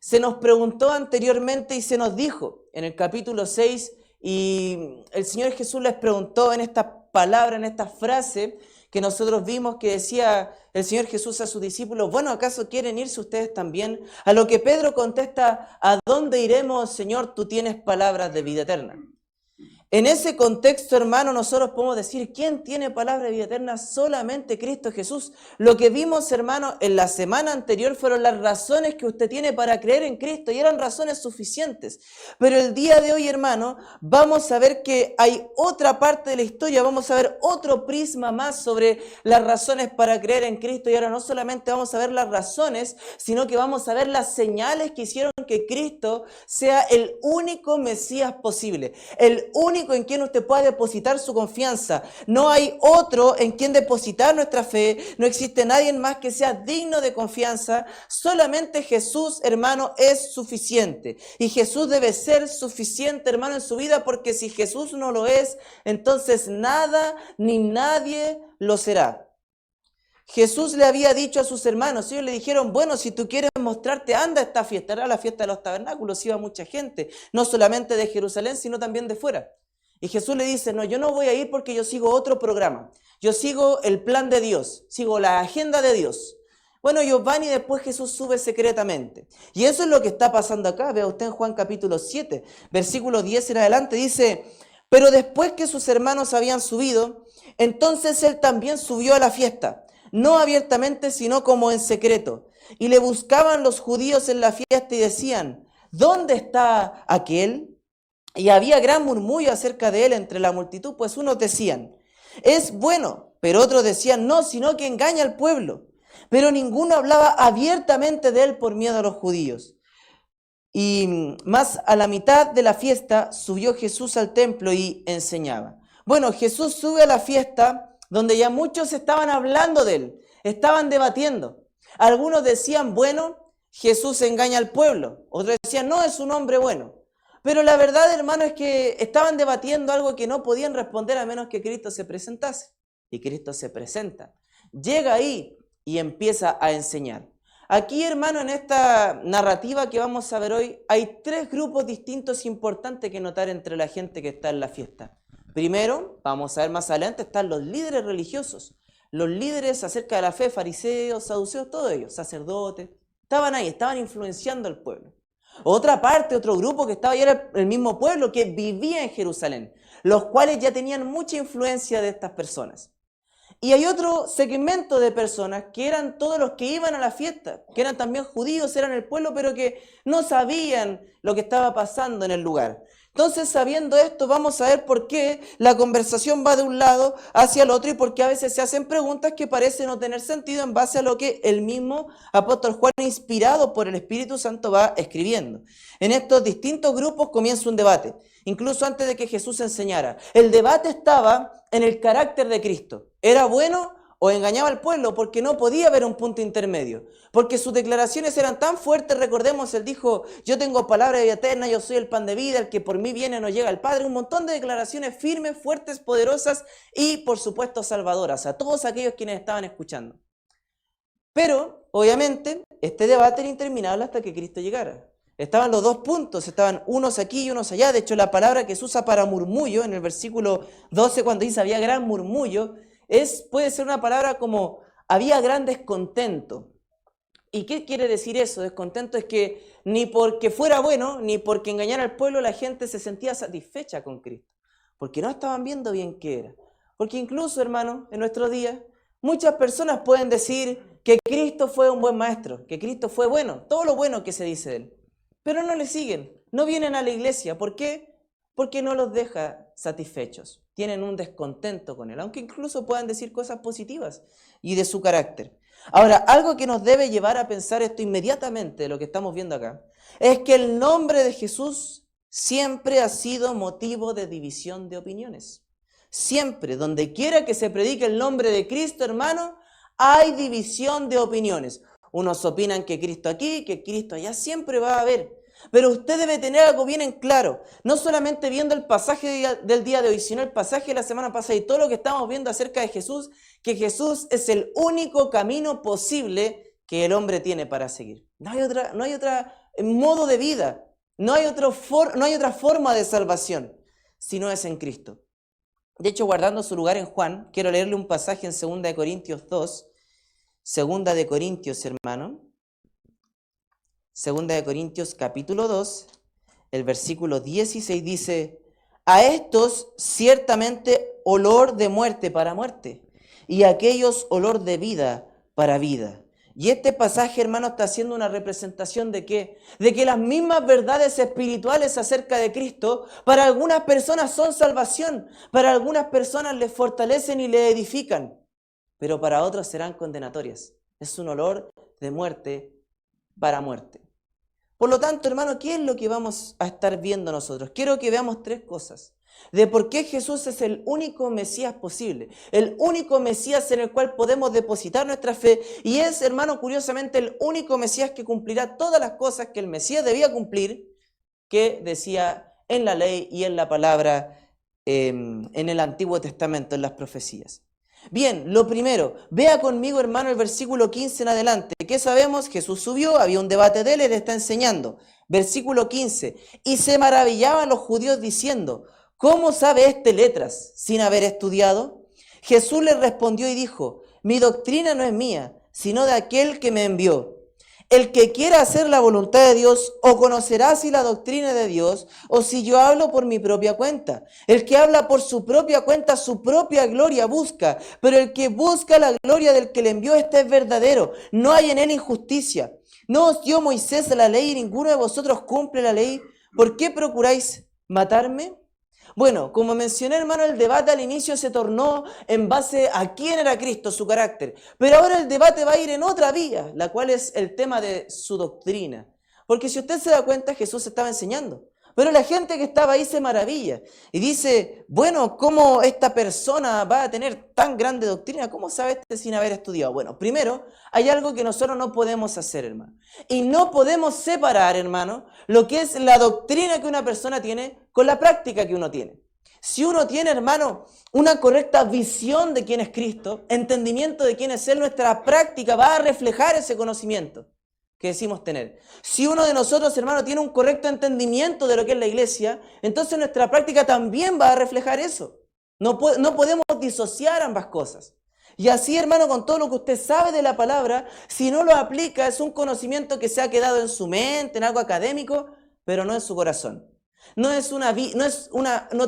se nos preguntó anteriormente y se nos dijo en el capítulo 6, y el Señor Jesús les preguntó en esta palabra, en esta frase que nosotros vimos que decía el Señor Jesús a sus discípulos, bueno, ¿acaso quieren irse ustedes también? A lo que Pedro contesta, ¿a dónde iremos, Señor? Tú tienes palabras de vida eterna. En ese contexto, hermano, nosotros podemos decir, ¿quién tiene palabra de vida eterna? Solamente Cristo Jesús. Lo que vimos, hermano, en la semana anterior fueron las razones que usted tiene para creer en Cristo y eran razones suficientes. Pero el día de hoy, hermano, vamos a ver que hay otra parte de la historia, vamos a ver otro prisma más sobre las razones para creer en Cristo y ahora no solamente vamos a ver las razones, sino que vamos a ver las señales que hicieron que Cristo sea el único Mesías posible, el único en quien usted pueda depositar su confianza. No hay otro en quien depositar nuestra fe, no existe nadie más que sea digno de confianza, solamente Jesús, hermano, es suficiente. Y Jesús debe ser suficiente, hermano, en su vida, porque si Jesús no lo es, entonces nada ni nadie lo será. Jesús le había dicho a sus hermanos, ellos le dijeron, bueno, si tú quieres mostrarte, anda a esta fiesta. Era la fiesta de los tabernáculos, iba mucha gente, no solamente de Jerusalén, sino también de fuera. Y Jesús le dice, no, yo no voy a ir porque yo sigo otro programa. Yo sigo el plan de Dios, sigo la agenda de Dios. Bueno, ellos van y después Jesús sube secretamente. Y eso es lo que está pasando acá. Vea usted en Juan capítulo 7, versículo 10 en adelante, dice, pero después que sus hermanos habían subido, entonces él también subió a la fiesta, no abiertamente, sino como en secreto. Y le buscaban los judíos en la fiesta y decían, ¿dónde está aquel? Y había gran murmullo acerca de él entre la multitud, pues unos decían, es bueno, pero otros decían, no, sino que engaña al pueblo. Pero ninguno hablaba abiertamente de él por miedo a los judíos. Y más a la mitad de la fiesta subió Jesús al templo y enseñaba. Bueno, Jesús sube a la fiesta donde ya muchos estaban hablando de él, estaban debatiendo. Algunos decían, bueno, Jesús engaña al pueblo. Otros decían, no, es un hombre bueno. Pero la verdad, hermano, es que estaban debatiendo algo que no podían responder a menos que Cristo se presentase. Y Cristo se presenta. Llega ahí y empieza a enseñar. Aquí, hermano, en esta narrativa que vamos a ver hoy, hay tres grupos distintos importantes que notar entre la gente que está en la fiesta. Primero, vamos a ver más adelante, están los líderes religiosos. Los líderes acerca de la fe, fariseos, saduceos, todos ellos, sacerdotes, estaban ahí, estaban influenciando al pueblo. Otra parte, otro grupo que estaba ahí era el mismo pueblo que vivía en Jerusalén, los cuales ya tenían mucha influencia de estas personas. Y hay otro segmento de personas que eran todos los que iban a la fiesta, que eran también judíos, eran el pueblo, pero que no sabían lo que estaba pasando en el lugar. Entonces, sabiendo esto, vamos a ver por qué la conversación va de un lado hacia el otro y por qué a veces se hacen preguntas que parecen no tener sentido en base a lo que el mismo apóstol Juan, inspirado por el Espíritu Santo, va escribiendo. En estos distintos grupos comienza un debate, incluso antes de que Jesús enseñara. El debate estaba en el carácter de Cristo. ¿Era bueno o engañaba al pueblo? Porque no podía haber un punto intermedio. Porque sus declaraciones eran tan fuertes, recordemos, él dijo, yo tengo palabra de vida eterna, yo soy el pan de vida, el que por mí viene no llega al Padre. Un montón de declaraciones firmes, fuertes, poderosas y, por supuesto, salvadoras a todos aquellos quienes estaban escuchando. Pero, obviamente, este debate era interminable hasta que Cristo llegara. Estaban los dos puntos, estaban unos aquí y unos allá. De hecho, la palabra que se usa para murmullo, en el versículo 12, cuando dice había gran murmullo, puede ser una palabra como había gran descontento. ¿Y qué quiere decir eso? Descontento es que ni porque fuera bueno, ni porque engañara al pueblo, la gente se sentía satisfecha con Cristo. Porque no estaban viendo bien qué era. Porque incluso, hermano, en nuestros días, muchas personas pueden decir que Cristo fue un buen maestro, que Cristo fue bueno, todo lo bueno que se dice de él. Pero no le siguen, no vienen a la iglesia. ¿Por qué? Porque no los deja satisfechos. Tienen un descontento con él, aunque incluso puedan decir cosas positivas y de su carácter. Ahora, algo que nos debe llevar a pensar esto inmediatamente, de lo que estamos viendo acá, es que el nombre de Jesús siempre ha sido motivo de división de opiniones. Siempre, donde quiera que se predique el nombre de Cristo, hermano, hay división de opiniones. Unos opinan que Cristo aquí, que Cristo allá, siempre va a haber. Pero usted debe tener algo bien en claro, no solamente viendo el pasaje del día de hoy, sino el pasaje de la semana pasada y todo lo que estamos viendo acerca de Jesús, que Jesús es el único camino posible que el hombre tiene para seguir. No hay otra modo de vida, no hay otra forma de salvación, si no es en Cristo. De hecho, guardando su lugar en Juan, quiero leerle un pasaje en 2 de Corintios 2, 2 de Corintios, hermano. 2 de Corintios capítulo 2, el versículo 16 dice: a estos ciertamente olor de muerte para muerte, y a aquellos olor de vida para vida. Y este pasaje, hermano, está haciendo una representación ¿de qué? De que las mismas verdades espirituales acerca de Cristo, para algunas personas son salvación, para algunas personas les fortalecen y les edifican, pero para otros serán condenatorias. Es un olor de muerte para muerte. Por lo tanto, hermano, ¿qué es lo que vamos a estar viendo nosotros? Quiero que veamos 3 cosas de por qué Jesús es el único Mesías posible, el único Mesías en el cual podemos depositar nuestra fe, y es, hermano, curiosamente, el único Mesías que cumplirá todas las cosas que el Mesías debía cumplir, que decía en la ley y en la palabra, en el Antiguo Testamento, en las profecías. Bien, lo primero, vea conmigo, hermano, el versículo 15 en adelante. ¿Qué sabemos? Jesús subió, había un debate de él, él está enseñando. Versículo 15, y se maravillaban los judíos diciendo: ¿cómo sabe este letras sin haber estudiado? Jesús les respondió y dijo: mi doctrina no es mía, sino de aquel que me envió. El que quiera hacer la voluntad de Dios, o conocerá si la doctrina de Dios, o si yo hablo por mi propia cuenta. El que habla por su propia cuenta, su propia gloria busca, pero el que busca la gloria del que le envió, este es verdadero. No hay en él injusticia. ¿No os dio Moisés la ley y ninguno de vosotros cumple la ley? ¿Por qué procuráis matarme? Bueno, como mencioné, hermano, el debate al inicio se tornó en base a quién era Cristo, su carácter. Pero ahora el debate va a ir en otra vía, la cual es el tema de su doctrina. Porque si usted se da cuenta, Jesús estaba enseñando. Pero la gente que estaba ahí se maravilla y dice: bueno, ¿cómo esta persona va a tener tan grande doctrina? ¿Cómo sabe este sin haber estudiado? Bueno, primero, hay algo que nosotros no podemos hacer, hermano. Y no podemos separar, hermano, lo que es la doctrina que una persona tiene con la práctica que uno tiene. Si uno tiene, hermano, una correcta visión de quién es Cristo, entendimiento de quién es Él, nuestra práctica va a reflejar ese conocimiento que decimos tener. Si uno de nosotros, hermano, tiene un correcto entendimiento de lo que es la iglesia, entonces nuestra práctica también va a reflejar eso. No podemos disociar ambas cosas. Y así, hermano, con todo lo que usted sabe de la palabra, si no lo aplica, es un conocimiento que se ha quedado en su mente, en algo académico, pero no en su corazón. No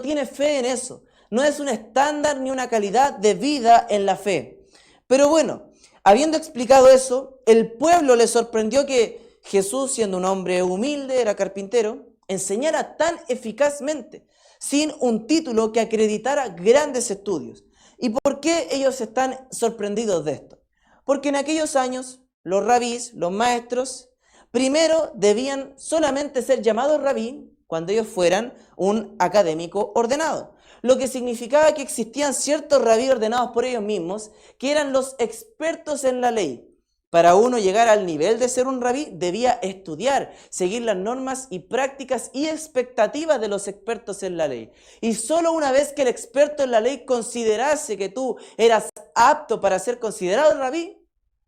tiene fe en eso. No es un estándar ni una calidad de vida en la fe. Pero bueno, habiendo explicado eso, el pueblo le sorprendió que Jesús, siendo un hombre humilde, era carpintero, enseñara tan eficazmente, sin un título que acreditara grandes estudios. ¿Y por qué ellos están sorprendidos de esto? Porque en aquellos años, los rabís, los maestros, primero debían solamente ser llamados rabí cuando ellos fueran un académico ordenado. Lo que significaba que existían ciertos rabí ordenados por ellos mismos, que eran los expertos en la ley. Para uno llegar al nivel de ser un rabí, debía estudiar, seguir las normas y prácticas y expectativas de los expertos en la ley. Y solo una vez que el experto en la ley considerase que tú eras apto para ser considerado rabí,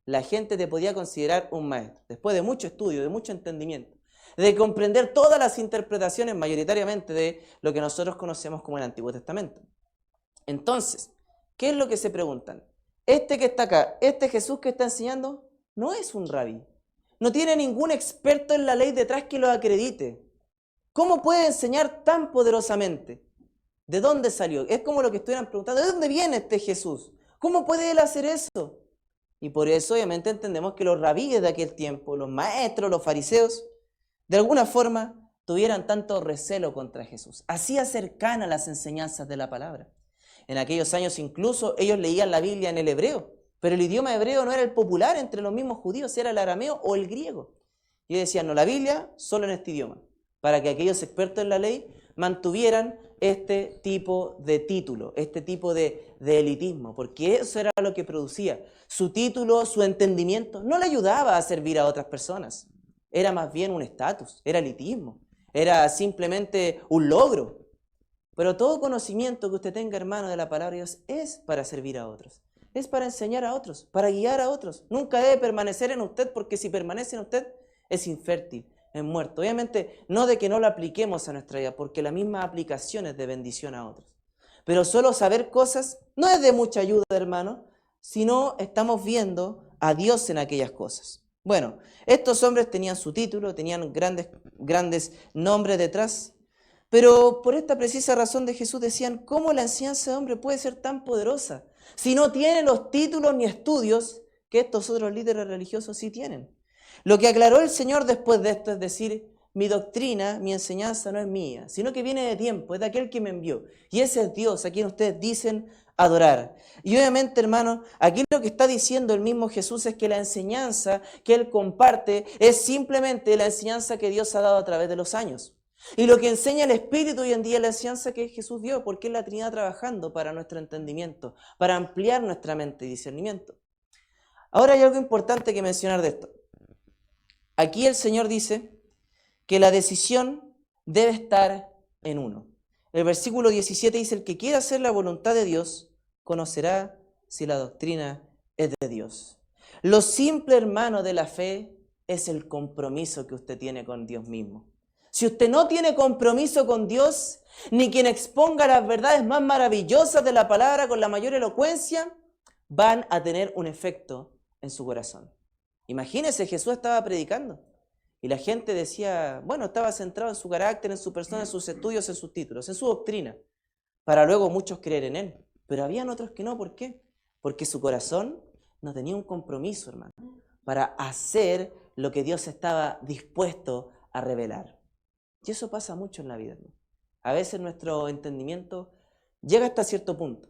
la gente te podía considerar un maestro. Después de mucho estudio, de mucho entendimiento, de comprender todas las interpretaciones mayoritariamente de lo que nosotros conocemos como el Antiguo Testamento. Entonces, ¿qué es lo que se preguntan? Este que está acá, este Jesús que está enseñando, no es un rabí. No tiene ningún experto en la ley detrás que lo acredite. ¿Cómo puede enseñar tan poderosamente? ¿De dónde salió? Es como lo que estuvieran preguntando, ¿de dónde viene este Jesús? ¿Cómo puede él hacer eso? Y por eso obviamente entendemos que los rabíes de aquel tiempo, los maestros, los fariseos, de alguna forma tuvieran tanto recelo contra Jesús. Hacía cercana las enseñanzas de la palabra. En aquellos años incluso ellos leían la Biblia en el hebreo, pero el idioma hebreo no era el popular entre los mismos judíos, era el arameo o el griego. Y ellos decían, no, la Biblia solo en este idioma, para que aquellos expertos en la ley mantuvieran este tipo de título, este tipo de elitismo, porque eso era lo que producía. Su título, su entendimiento, no le ayudaba a servir a otras personas. Era más bien un estatus, era elitismo, era simplemente un logro. Pero todo conocimiento que usted tenga, hermano, de la palabra de Dios es para servir a otros. es para enseñar a otros, para guiar a otros. Nunca debe permanecer en usted, porque si permanece en usted es infértil, es muerto. Obviamente no de que no lo apliquemos a nuestra vida, porque la misma aplicación es de bendición a otros. Pero solo saber cosas no es de mucha ayuda, hermano, sino estamos viendo a Dios en aquellas cosas. Bueno, estos hombres tenían su título, tenían grandes nombres detrás, pero por esta precisa razón de Jesús decían, ¿cómo la enseñanza de hombre puede ser tan poderosa si no tiene los títulos ni estudios que estos otros líderes religiosos sí tienen? Lo que aclaró el Señor después de esto es decir, mi doctrina, mi enseñanza no es mía, sino que viene de tiempo, es de aquel que me envió. Y ese es Dios a quien ustedes dicen adorar. Y obviamente, hermano, aquí lo que está diciendo el mismo Jesús es que la enseñanza que Él comparte es simplemente la enseñanza que Dios ha dado a través de los años. Y lo que enseña el Espíritu hoy en día es la enseñanza que Jesús dio, porque es la Trinidad trabajando para nuestro entendimiento, para ampliar nuestra mente y discernimiento. Ahora hay algo importante que mencionar de esto. Aquí el Señor dice que la decisión debe estar en uno. El versículo 17 dice, el que quiera hacer la voluntad de Dios, conocerá si la doctrina es de Dios. Lo simple, hermano, de la fe es el compromiso que usted tiene con Dios mismo. Si usted no tiene compromiso con Dios, ni quien exponga las verdades más maravillosas de la palabra con la mayor elocuencia, van a tener un efecto en su corazón. Imagínese, Jesús estaba predicando y la gente decía, bueno, estaba centrado en su carácter, en su persona, en sus estudios, en sus títulos, en su doctrina, para luego muchos creer en Él. Pero habían otros que no, ¿por qué? Porque su corazón no tenía un compromiso, hermano, para hacer lo que Dios estaba dispuesto a revelar. Y eso pasa mucho en la vida, hermano. A veces nuestro entendimiento llega hasta cierto punto.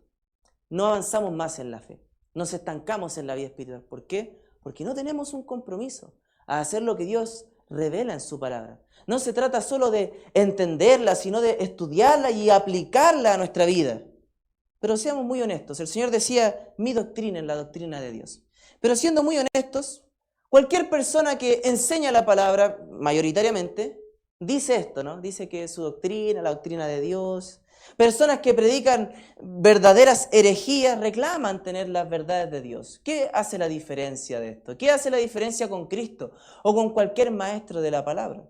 No avanzamos más en la fe, nos estancamos en la vida espiritual. ¿Por qué? Porque no tenemos un compromiso a hacer lo que Dios revela en su palabra. No se trata solo de entenderla, sino de estudiarla y aplicarla a nuestra vida. Pero seamos muy honestos. El Señor decía, mi doctrina es la doctrina de Dios. Pero siendo muy honestos, cualquier persona que enseña la palabra, mayoritariamente, dice esto, ¿no? Dice que su doctrina, la doctrina de Dios. Personas que predican verdaderas herejías reclaman tener las verdades de Dios. ¿Qué hace la diferencia de esto? ¿Qué hace la diferencia con Cristo o con cualquier maestro de la palabra?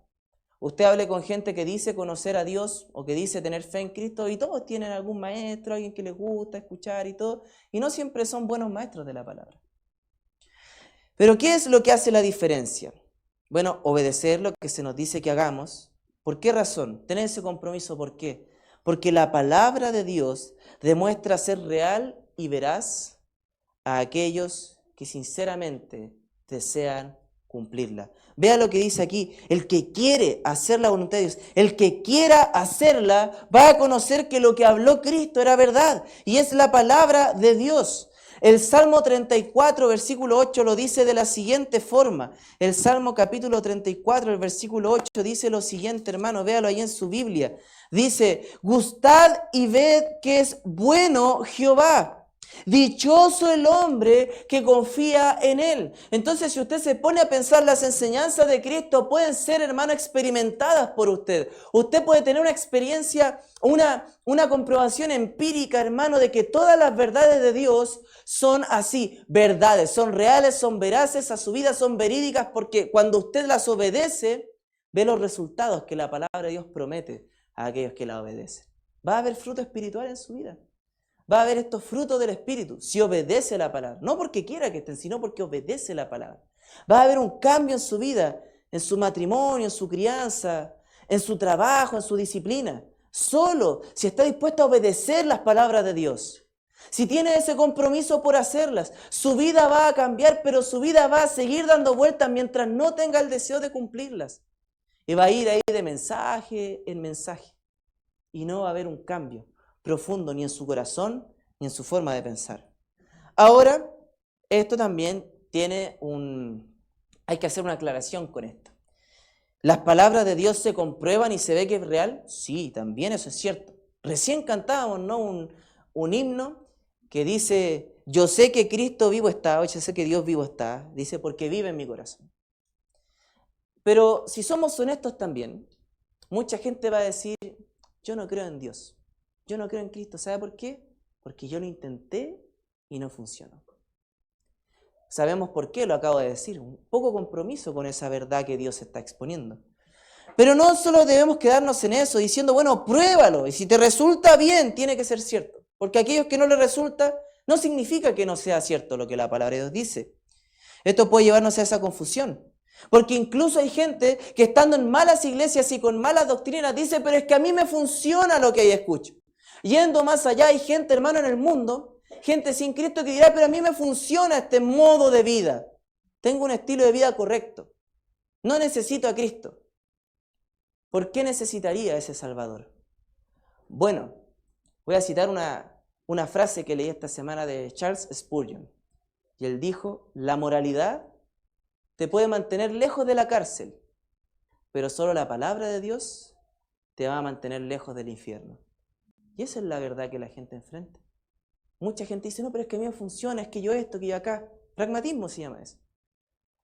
Usted hable con gente que dice conocer a Dios o que dice tener fe en Cristo y todos tienen algún maestro, alguien que les gusta escuchar y todo, y no siempre son buenos maestros de la palabra. Pero ¿qué es lo que hace la diferencia? Bueno, obedecer lo que se nos dice que hagamos. ¿Por qué razón? Tener ese compromiso, ¿por qué? Porque la palabra de Dios demuestra ser real y veraz a aquellos que sinceramente desean cumplirla. Vea lo que dice aquí, el que quiere hacer la voluntad de Dios, el que quiera hacerla, va a conocer que lo que habló Cristo era verdad y es la palabra de Dios. El Salmo 34, versículo 8 lo dice de la siguiente forma. El Salmo capítulo 34, el versículo 8 dice lo siguiente, hermano, véalo ahí en su Biblia. Dice, gustad y ved que es bueno Jehová. Dichoso el hombre que confía en Él. Entonces, si usted se pone a pensar, las enseñanzas de Cristo pueden ser, hermano, experimentadas por usted. Usted puede tener una experiencia, una comprobación empírica, hermano, de que todas las verdades de Dios son así, verdades, son reales, son veraces, a su vida son verídicas, porque cuando usted las obedece, ve los resultados que la palabra de Dios promete a aquellos que la obedecen. Va a haber fruto espiritual en su vida. Va a haber estos frutos del Espíritu si obedece la palabra. No porque quiera que estén, sino porque obedece la palabra. Va a haber un cambio en su vida, en su matrimonio, en su crianza, en su trabajo, en su disciplina. Solo si está dispuesto a obedecer las palabras de Dios. Si tiene ese compromiso por hacerlas, su vida va a cambiar, pero su vida va a seguir dando vueltas mientras no tenga el deseo de cumplirlas. Y va a ir ahí de mensaje en mensaje. Y no va a haber un cambio profundo ni en su corazón ni en su forma de pensar. Ahora, esto también hay que hacer una aclaración con esto. ¿Las palabras de Dios se comprueban y se ve que es real? Sí, también eso es cierto. Recién cantábamos, ¿no? un himno que dice, yo sé que Cristo vivo está, yo sé que Dios vivo está, dice, porque vive en mi corazón. Pero si somos honestos también, mucha gente va a decir, yo no creo en Dios. Yo no creo en Cristo. ¿Sabe por qué? Porque yo lo intenté y no funcionó. Sabemos por qué, lo acabo de decir, un poco compromiso con esa verdad que Dios está exponiendo. Pero no solo debemos quedarnos en eso, diciendo, bueno, pruébalo, y si te resulta bien, tiene que ser cierto. Porque a aquellos que no les resulta, no significa que no sea cierto lo que la palabra de Dios dice. Esto puede llevarnos a esa confusión. Porque incluso hay gente que estando en malas iglesias y con malas doctrinas dice, pero es que a mí me funciona lo que ahí escucho. Yendo más allá, hay gente, hermano, en el mundo, gente sin Cristo que dirá, pero a mí me funciona este modo de vida. Tengo un estilo de vida correcto. No necesito a Cristo. ¿Por qué necesitaría ese Salvador? Bueno, voy a citar una frase que leí esta semana de Charles Spurgeon. Y él dijo, la moralidad te puede mantener lejos de la cárcel, pero solo la palabra de Dios te va a mantener lejos del infierno. Y esa es la verdad que la gente enfrenta. Mucha gente dice, no, pero es que a mí me funciona, es que yo esto, que yo acá. Pragmatismo se llama eso.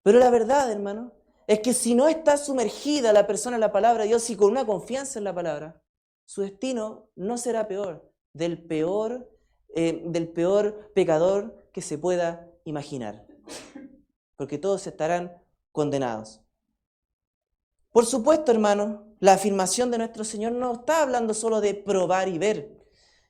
Pero la verdad, hermano, es que si no está sumergida la persona en la palabra de Dios y con una confianza en la palabra, su destino no será peor del peor pecador que se pueda imaginar. Porque todos estarán condenados. Por supuesto, hermano, la afirmación de nuestro Señor no está hablando solo de probar y ver,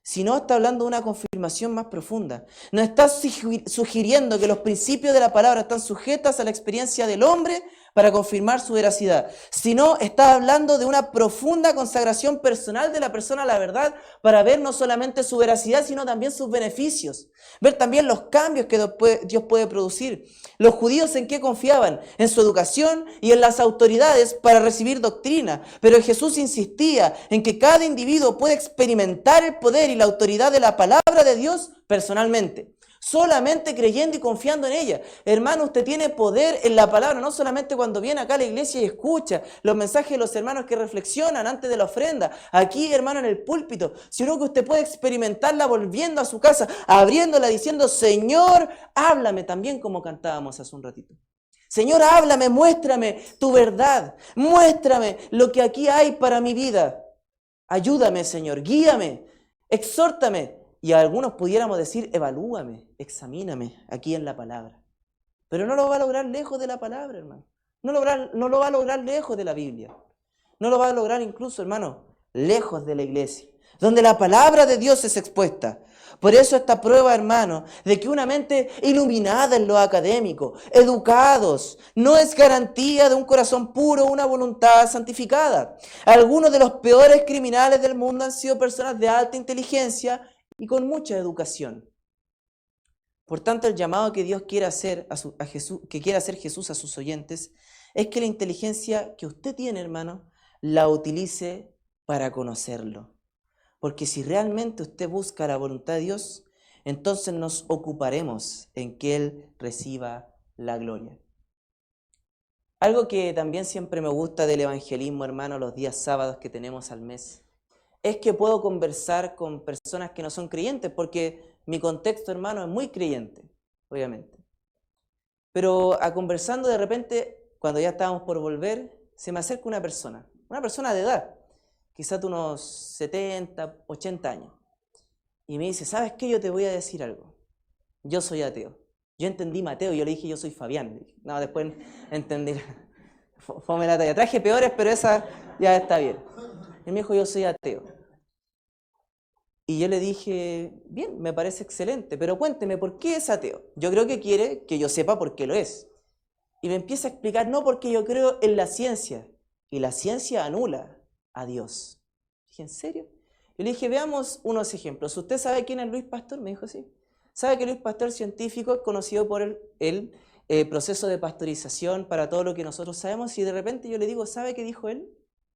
sino está hablando de una confirmación más profunda. Nos está sugiriendo que los principios de la palabra están sujetos a la experiencia del hombre para confirmar su veracidad, sino está hablando de una profunda consagración personal de la persona a la verdad para ver no solamente su veracidad, sino también sus beneficios, ver también los cambios que Dios puede producir. Los judíos ¿en qué confiaban? En su educación y en las autoridades para recibir doctrina, pero Jesús insistía en que cada individuo puede experimentar el poder y la autoridad de la palabra de Dios personalmente. Solamente creyendo y confiando en ella. Hermano, usted tiene poder en la palabra, no solamente cuando viene acá a la iglesia y escucha los mensajes de los hermanos que reflexionan antes de la ofrenda, aquí, hermano, en el púlpito, sino que usted puede experimentarla volviendo a su casa, abriéndola, diciendo, Señor, háblame, también como cantábamos hace un ratito. Señor, háblame, muéstrame tu verdad, muéstrame lo que aquí hay para mi vida. Ayúdame, Señor, guíame, exhórtame. Y a algunos pudiéramos decir, evalúame, examíname aquí en la palabra. Pero no lo va a lograr lejos de la palabra, hermano. No lo va a lograr lejos de la Biblia. No lo va a lograr incluso, hermano, lejos de la iglesia, donde la palabra de Dios es expuesta. Por eso esta prueba, hermano, de que una mente iluminada en lo académico, educados, no es garantía de un corazón puro, una voluntad santificada. Algunos de los peores criminales del mundo han sido personas de alta inteligencia y con mucha educación. Por tanto, el llamado que Dios quiere hacer que quiere hacer Jesús a sus oyentes es que la inteligencia que usted tiene, hermano, la utilice para conocerlo. Porque si realmente usted busca la voluntad de Dios, entonces nos ocuparemos en que Él reciba la gloria. Algo que también siempre me gusta del evangelismo, hermano, los días sábados que tenemos al mes, es que puedo conversar con personas que no son creyentes, porque mi contexto, hermano, es muy creyente, obviamente. Pero conversando de repente, cuando ya estábamos por volver, se me acerca una persona de edad, quizás de unos 70, 80 años, y me dice, ¿sabes qué? Yo te voy a decir algo. Yo soy ateo. Yo entendí Mateo, yo le dije, yo soy Fabián. No, después entendí. Fome la talla. Traje peores, pero esa ya está bien. Él me dijo, yo soy ateo. Y yo le dije, bien, me parece excelente, pero cuénteme, ¿por qué es ateo? Yo creo que quiere que yo sepa por qué lo es. Y me empieza a explicar, no, porque yo creo en la ciencia, y la ciencia anula a Dios. Dije, ¿en serio? Yo le dije, veamos unos ejemplos. ¿Usted sabe quién es Luis Pastor? Me dijo, sí. ¿Sabe que Luis Pastor, científico, es conocido por el proceso de pastorización para todo lo que nosotros sabemos? Y de repente yo le digo, ¿sabe qué dijo él?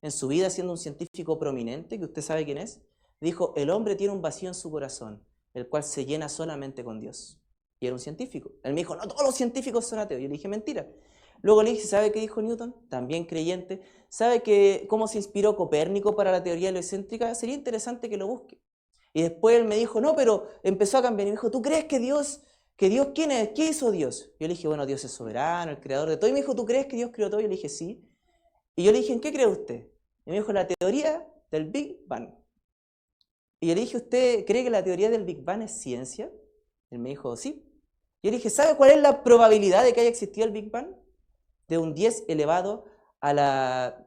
En su vida, siendo un científico prominente, que usted sabe quién es, dijo, el hombre tiene un vacío en su corazón, el cual se llena solamente con Dios. Y era un científico. Él me dijo, no, todos los científicos son ateos. Yo le dije, mentira. Luego le dije, ¿sabe qué dijo Newton? También creyente. ¿Sabe cómo se inspiró Copérnico para la teoría heliocéntrica? Sería interesante que lo busque. Y después él me dijo, no, pero empezó a cambiar. Y me dijo, ¿tú crees que Dios quién es? ¿Qué hizo Dios? Yo le dije, bueno, Dios es soberano, el creador de todo. Y me dijo, ¿tú crees que Dios creó todo? Y yo le dije, sí. Y yo le dije, ¿en qué cree usted? Y me dijo, la teoría del Big Bang. Y yo le dije, ¿usted cree que la teoría del Big Bang es ciencia? Él me dijo, sí. Y yo le dije, ¿sabe cuál es la probabilidad de que haya existido el Big Bang? De un 10 elevado a la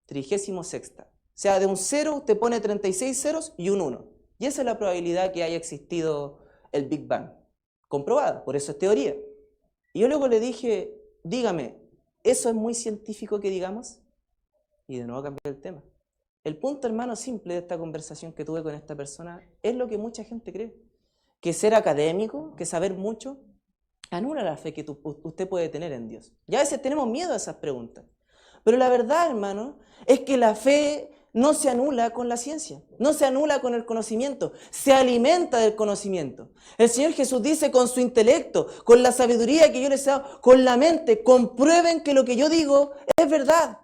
36ª. O sea, de un 0 usted pone 36 ceros y un 1. Y esa es la probabilidad que haya existido el Big Bang. Comprobada, por eso es teoría. Y yo luego le dije, dígame, ¿eso es muy científico que digamos? Y de nuevo cambié el tema. El punto, hermano, simple de esta conversación que tuve con esta persona es lo que mucha gente cree. Que ser académico, que saber mucho, anula la fe que usted puede tener en Dios. Y a veces tenemos miedo a esas preguntas. Pero la verdad, hermano, es que la fe no se anula con la ciencia, no se anula con el conocimiento, se alimenta del conocimiento. El Señor Jesús dice con su intelecto, con la sabiduría que yo les he dado, con la mente, comprueben que lo que yo digo es verdad.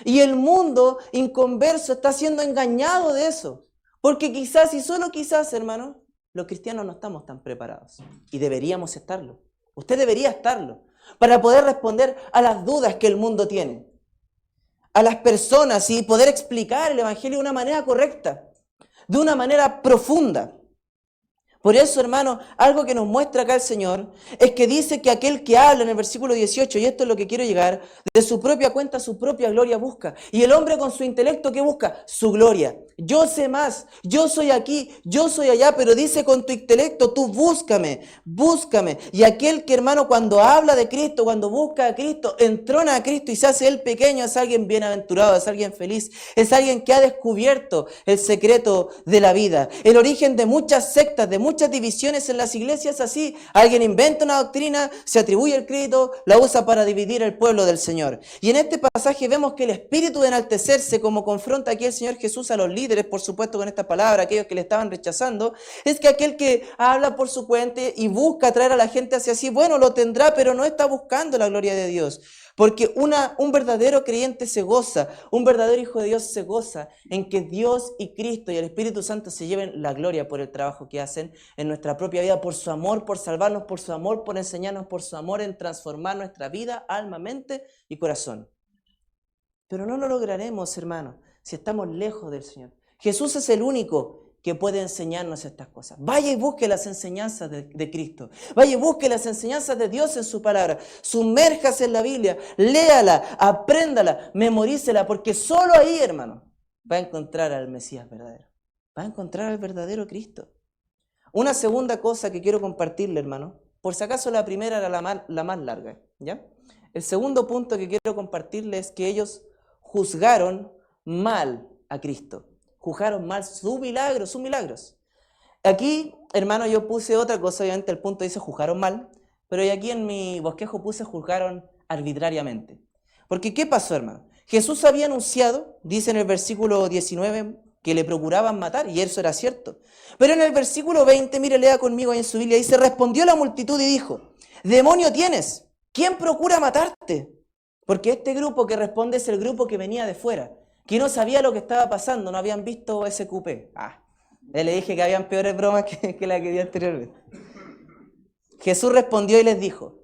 Y el mundo inconverso está siendo engañado de eso. Porque quizás, y solo quizás, hermano, los cristianos no estamos tan preparados. Y deberíamos estarlo. Usted debería estarlo. Para poder responder a las dudas que el mundo tiene. A las personas y poder explicar el Evangelio de una manera correcta. De una manera profunda. Por eso, hermano, algo que nos muestra acá el Señor es que dice que aquel que habla en el versículo 18, y esto es lo que quiero llegar, de su propia cuenta, su propia gloria busca. Y el hombre con su intelecto, ¿qué busca? Su gloria. Yo sé más, yo soy aquí, yo soy allá, pero dice con tu intelecto, tú búscame, búscame. Y aquel que, hermano, cuando habla de Cristo, cuando busca a Cristo, entrona a Cristo y se hace él pequeño, es alguien bienaventurado, es alguien feliz, es alguien que ha descubierto el secreto de la vida. El origen de muchas sectas, de muchas divisiones en las iglesias es así. Alguien inventa una doctrina, se atribuye el crédito, la usa para dividir el pueblo del Señor. Y en este pasaje vemos que el espíritu de enaltecerse, como confronta aquí el Señor Jesús a los líderes, por supuesto con esta palabra, aquellos que le estaban rechazando, es que aquel que habla por su cuenta y busca atraer a la gente hacia sí, bueno, lo tendrá, pero no está buscando la gloria de Dios. Porque un verdadero creyente se goza, un verdadero hijo de Dios se goza en que Dios y Cristo y el Espíritu Santo se lleven la gloria por el trabajo que hacen en nuestra propia vida, por su amor, por salvarnos, por su amor, por enseñarnos, por su amor en transformar nuestra vida, alma, mente y corazón. Pero no lo lograremos, hermano, si estamos lejos del Señor. Jesús es el único que puede enseñarnos estas cosas. Vaya y busque las enseñanzas de Cristo. Vaya y busque las enseñanzas de Dios en su palabra. Sumérjase en la Biblia, léala, apréndala, memorícela, porque solo ahí, hermano, va a encontrar al Mesías verdadero. Va a encontrar al verdadero Cristo. Una segunda cosa que quiero compartirle, hermano, por si acaso la primera era la más larga, ¿ya? El segundo punto que quiero compartirle es que ellos juzgaron mal a Cristo. Juzgaron mal sus milagros. Aquí, hermano, yo puse otra cosa, obviamente el punto dice juzgaron mal, pero aquí en mi bosquejo puse juzgaron arbitrariamente. Porque ¿qué pasó, hermano? Jesús había anunciado, dice en el versículo 19, que le procuraban matar, y eso era cierto. Pero en el versículo 20, mire, lea conmigo ahí en su Biblia, dice, respondió la multitud y dijo, demonio tienes, ¿quién procura matarte? Porque este grupo que responde es el grupo que venía de fuera, que no sabía lo que estaba pasando, no habían visto SQP. Le dije que habían peores bromas que la que di anteriormente. Jesús respondió y les dijo,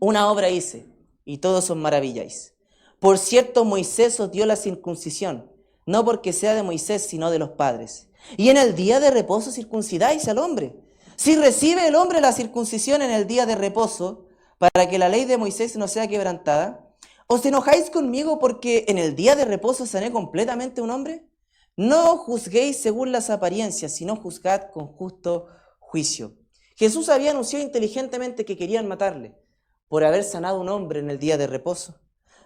una obra hice, y todos os maravilláis. Por cierto, Moisés os dio la circuncisión, no porque sea de Moisés, sino de los padres. Y en el día de reposo circuncidáis al hombre. Si recibe el hombre la circuncisión en el día de reposo, para que la ley de Moisés no sea quebrantada, ¿os enojáis conmigo porque en el día de reposo sané completamente un hombre? No juzguéis según las apariencias, sino juzgad con justo juicio. Jesús había anunciado inteligentemente que querían matarle por haber sanado un hombre en el día de reposo.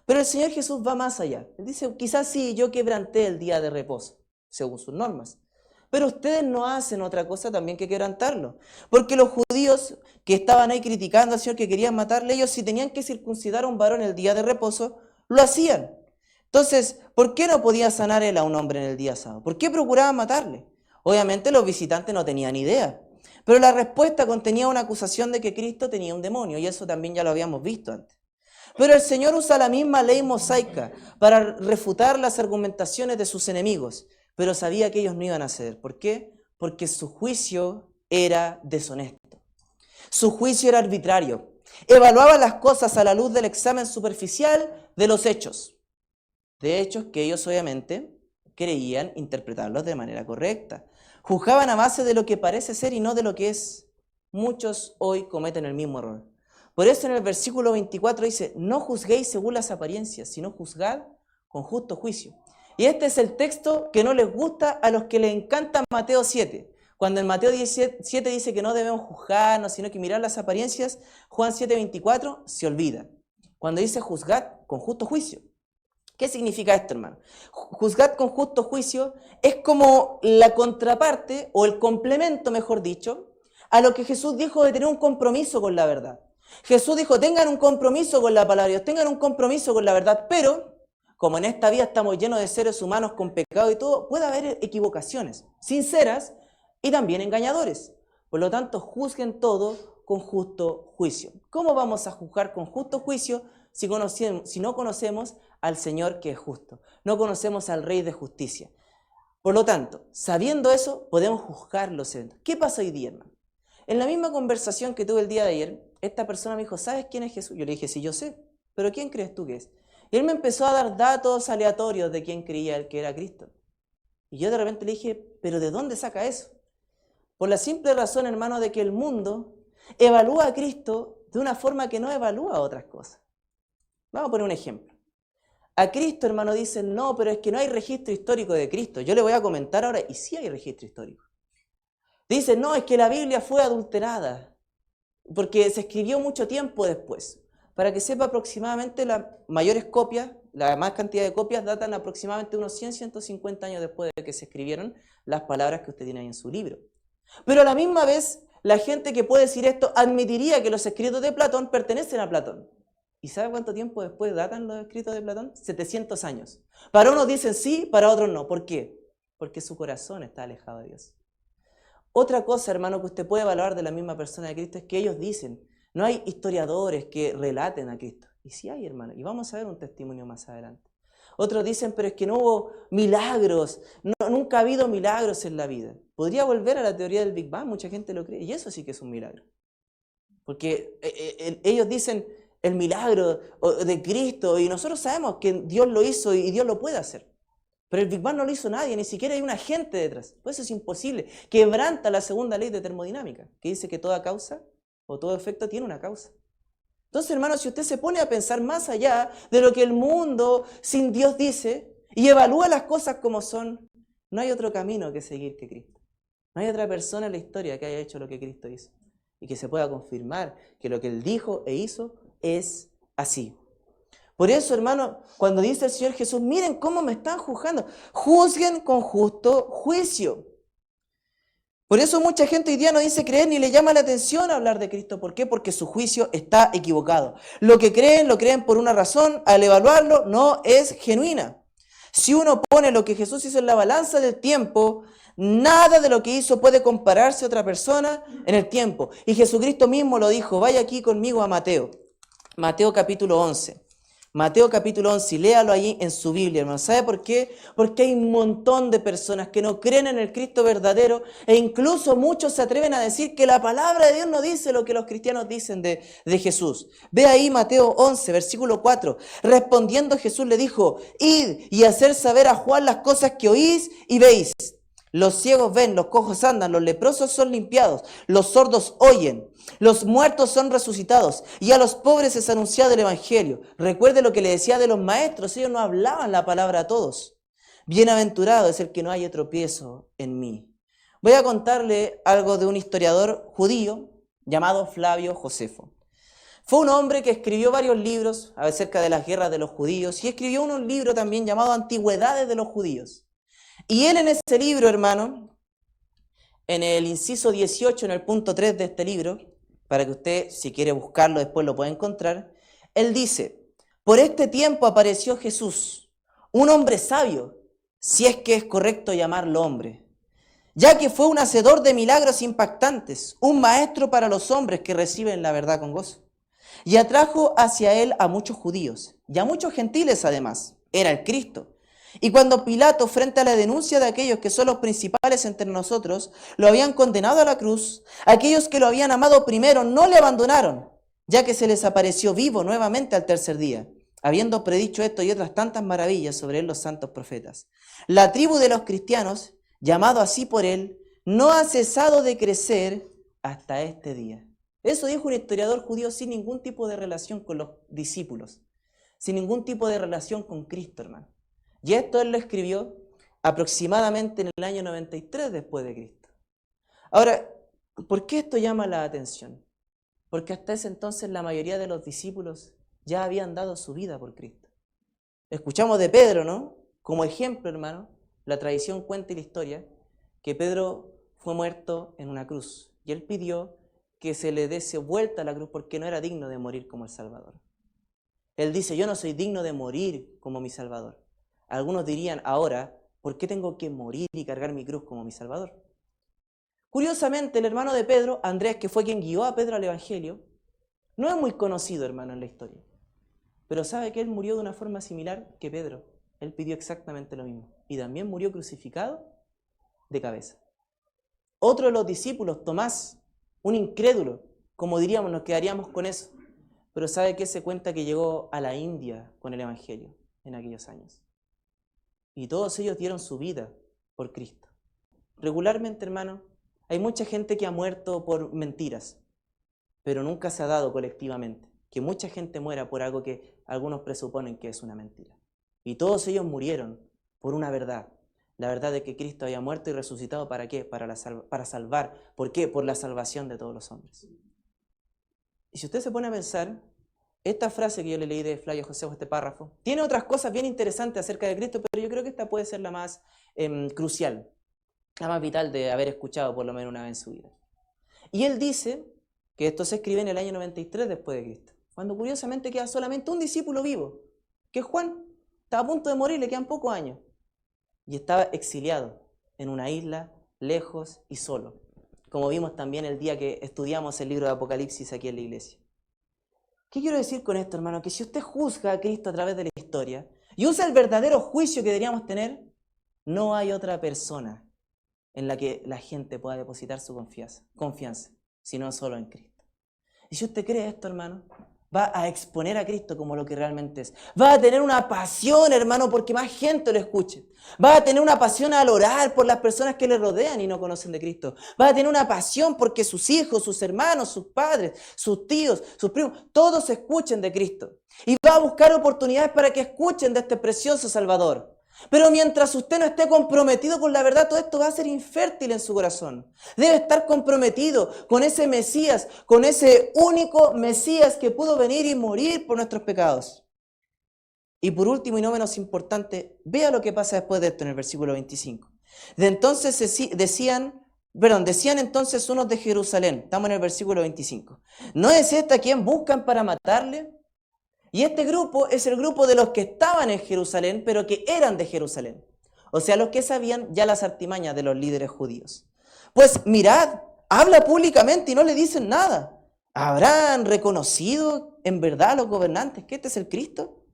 Pero el Señor Jesús va más allá. Él dice, quizás sí, yo quebranté el día de reposo, según sus normas. Pero ustedes no hacen otra cosa también que quebrantarlo. Porque los judíos que estaban ahí criticando al Señor, que querían matarle, ellos si tenían que circuncidar a un varón el día de reposo, lo hacían. Entonces, ¿por qué no podía sanar él a un hombre en el día sábado? ¿Por qué procuraban matarle? Obviamente los visitantes no tenían idea. Pero la respuesta contenía una acusación de que Cristo tenía un demonio, y eso también ya lo habíamos visto antes. Pero el Señor usa la misma ley mosaica para refutar las argumentaciones de sus enemigos, pero sabía que ellos no iban a ceder. ¿Por qué? Porque su juicio era deshonesto. Su juicio era arbitrario. Evaluaba las cosas a la luz del examen superficial de los hechos. De hechos que ellos obviamente creían interpretarlos de manera correcta. Juzgaban a base de lo que parece ser y no de lo que es. Muchos hoy cometen el mismo error. Por eso en el versículo 24 dice, no juzguéis según las apariencias, sino juzgad con justo juicio. Y este es el texto que no les gusta a los que les encanta Mateo 7. Cuando en Mateo 7 dice que no debemos juzgarnos, sino que mirar las apariencias, Juan 7:24 se olvida. Cuando dice juzgad con justo juicio. ¿Qué significa esto, hermano? Juzgad con justo juicio es como la contraparte, o el complemento, mejor dicho, a lo que Jesús dijo de tener un compromiso con la verdad. Jesús dijo, tengan un compromiso con la palabra de Dios, tengan un compromiso con la verdad, pero como en esta vida estamos llenos de seres humanos con pecado y todo, puede haber equivocaciones sinceras y también engañadores. Por lo tanto, juzguen todo con justo juicio. ¿Cómo vamos a juzgar con justo juicio si no conocemos al Señor que es justo? No conocemos al Rey de justicia. Por lo tanto, sabiendo eso, podemos juzgar los eventos. ¿Qué pasa hoy día, hermano? En la misma conversación que tuve el día de ayer, esta persona me dijo, ¿sabes quién es Jesús? Yo le dije, sí, yo sé, pero ¿quién crees tú que es? Y él me empezó a dar datos aleatorios de quién creía él que era Cristo. Y yo de repente le dije, ¿pero de dónde saca eso? Por la simple razón, hermano, de que el mundo evalúa a Cristo de una forma que no evalúa otras cosas. Vamos a poner un ejemplo. A Cristo, hermano, dicen, no, pero es que no hay registro histórico de Cristo. Yo le voy a comentar ahora, y sí hay registro histórico. Dicen, no, es que la Biblia fue adulterada, porque se escribió mucho tiempo después. Para que sepa, aproximadamente las mayores copias, la más cantidad de copias datan aproximadamente unos 100, 150 años después de que se escribieron las palabras que usted tiene ahí en su libro. Pero a la misma vez, la gente que puede decir esto admitiría que los escritos de Platón pertenecen a Platón. ¿Y sabe cuánto tiempo después datan los escritos de Platón? 700 años. Para unos dicen sí, para otros no. ¿Por qué? Porque su corazón está alejado de Dios. Otra cosa, hermano, que usted puede evaluar de la misma persona de Cristo es que ellos dicen, no hay historiadores que relaten a Cristo. Y sí hay, hermano, y vamos a ver un testimonio más adelante. Otros dicen, pero es que no hubo milagros, nunca ha habido milagros en la vida. Podría volver a la teoría del Big Bang, mucha gente lo cree, y eso sí que es un milagro. Porque ellos dicen el milagro de Cristo, y nosotros sabemos que Dios lo hizo y Dios lo puede hacer. Pero el Big Bang no lo hizo nadie, ni siquiera hay un agente detrás. Pues eso es imposible. Quebranta la segunda ley de termodinámica, que dice que toda causa o todo efecto tiene una causa. Entonces, hermano, si usted se pone a pensar más allá de lo que el mundo sin Dios dice y evalúa las cosas como son, no hay otro camino que seguir que Cristo. No hay otra persona en la historia que haya hecho lo que Cristo hizo y que se pueda confirmar que lo que Él dijo e hizo es así. Por eso, hermano, cuando dice el Señor Jesús, miren cómo me están juzgando, juzguen con justo juicio. Por eso mucha gente hoy día no dice creer ni le llama la atención a hablar de Cristo. ¿Por qué? Porque su juicio está equivocado. Lo creen por una razón, al evaluarlo no es genuina. Si uno pone lo que Jesús hizo en la balanza del tiempo, nada de lo que hizo puede compararse a otra persona en el tiempo. Y Jesucristo mismo lo dijo, vaya aquí conmigo a Mateo. Mateo capítulo 11. Mateo capítulo 11, y léalo ahí en su Biblia, hermano. ¿Sabe por qué? Porque hay un montón de personas que no creen en el Cristo verdadero e incluso muchos se atreven a decir que la palabra de Dios no dice lo que los cristianos dicen de Jesús. Ve ahí Mateo 11, versículo 4. Respondiendo Jesús le dijo, id y hacer saber a Juan las cosas que oís y veis. Los ciegos ven, los cojos andan, los leprosos son limpiados, los sordos oyen, los muertos son resucitados y a los pobres es anunciado el evangelio. Recuerde lo que le decía de los maestros, ellos no hablaban la palabra a todos. Bienaventurado es el que no haya tropiezo en mí. Voy a contarle algo de un historiador judío llamado Flavio Josefo. Fue un hombre que escribió varios libros acerca de las guerras de los judíos y escribió un libro también llamado Antigüedades de los judíos. Y él en ese libro, hermano, en el inciso 18, en el punto 3 de este libro, para que usted, si quiere buscarlo, después lo pueda encontrar, él dice, por este tiempo apareció Jesús, un hombre sabio, si es que es correcto llamarlo hombre, ya que fue un hacedor de milagros impactantes, un maestro para los hombres que reciben la verdad con gozo. Y atrajo hacia él a muchos judíos, y a muchos gentiles además, era el Cristo. Y cuando Pilato, frente a la denuncia de aquellos que son los principales entre nosotros, lo habían condenado a la cruz, aquellos que lo habían amado primero no le abandonaron, ya que se les apareció vivo nuevamente al tercer día, habiendo predicho esto y otras tantas maravillas sobre él los santos profetas. La tribu de los cristianos, llamado así por él, no ha cesado de crecer hasta este día. Eso dijo un historiador judío sin ningún tipo de relación con los discípulos, sin ningún tipo de relación con Cristo, hermano. Y esto él lo escribió aproximadamente en el año 93 después de Cristo. Ahora, ¿por qué esto llama la atención? Porque hasta ese entonces la mayoría de los discípulos ya habían dado su vida por Cristo. Escuchamos de Pedro, ¿no? Como ejemplo, hermano, la tradición cuenta y la historia que Pedro fue muerto en una cruz y él pidió que se le diese vuelta a la cruz porque no era digno de morir como el Salvador. Él dice, yo no soy digno de morir como mi Salvador. Algunos dirían ahora, ¿por qué tengo que morir y cargar mi cruz como mi Salvador? Curiosamente, el hermano de Pedro, Andrés, que fue quien guió a Pedro al Evangelio, no es muy conocido, hermano, en la historia. Pero sabe que él murió de una forma similar que Pedro. Él pidió exactamente lo mismo. Y también murió crucificado de cabeza. Otro de los discípulos, Tomás, un incrédulo, como diríamos, nos quedaríamos con eso. Pero sabe que se cuenta que llegó a la India con el Evangelio en aquellos años. Y todos ellos dieron su vida por Cristo. Regularmente, hermano, hay mucha gente que ha muerto por mentiras, pero nunca se ha dado colectivamente que mucha gente muera por algo que algunos presuponen que es una mentira. Y todos ellos murieron por una verdad. La verdad de que Cristo había muerto y resucitado, ¿para qué? Para salvar. ¿Por qué? Por la salvación de todos los hombres. Y si usted se pone a pensar, esta frase que yo le leí de Flavio Josefo, este párrafo, tiene otras cosas bien interesantes acerca de Cristo, pero yo creo que esta puede ser la más crucial, la más vital de haber escuchado por lo menos una vez en su vida. Y él dice que esto se escribe en el año 93 después de Cristo, cuando curiosamente queda solamente un discípulo vivo, que es Juan. Estaba a punto de morir, le quedan pocos años. Y estaba exiliado en una isla, lejos y solo, como vimos también el día que estudiamos el libro de Apocalipsis aquí en la iglesia. ¿Qué quiero decir con esto, hermano? Que si usted juzga a Cristo a través de la historia y usa el verdadero juicio que deberíamos tener, no hay otra persona en la que la gente pueda depositar su confianza, sino solo en Cristo. Y si usted cree esto, hermano, va a exponer a Cristo como lo que realmente es. Va a tener una pasión, hermano, porque más gente lo escuche. Va a tener una pasión al orar por las personas que le rodean y no conocen de Cristo. Va a tener una pasión porque sus hijos, sus hermanos, sus padres, sus tíos, sus primos, todos escuchen de Cristo. Y va a buscar oportunidades para que escuchen de este precioso Salvador. Pero mientras usted no esté comprometido con la verdad, todo esto va a ser infértil en su corazón. Debe estar comprometido con ese Mesías, con ese único Mesías que pudo venir y morir por nuestros pecados. Y por último y no menos importante, vea lo que pasa después de esto en el versículo 25. Decían entonces unos de Jerusalén, estamos en el versículo 25, ¿no es esta quien buscan para matarle? Y este grupo es el grupo de los que estaban en Jerusalén, pero que eran de Jerusalén. O sea, los que sabían ya las artimañas de los líderes judíos. Pues mirad, habla públicamente y no le dicen nada. ¿Habrán reconocido en verdad los gobernantes que este es el Cristo?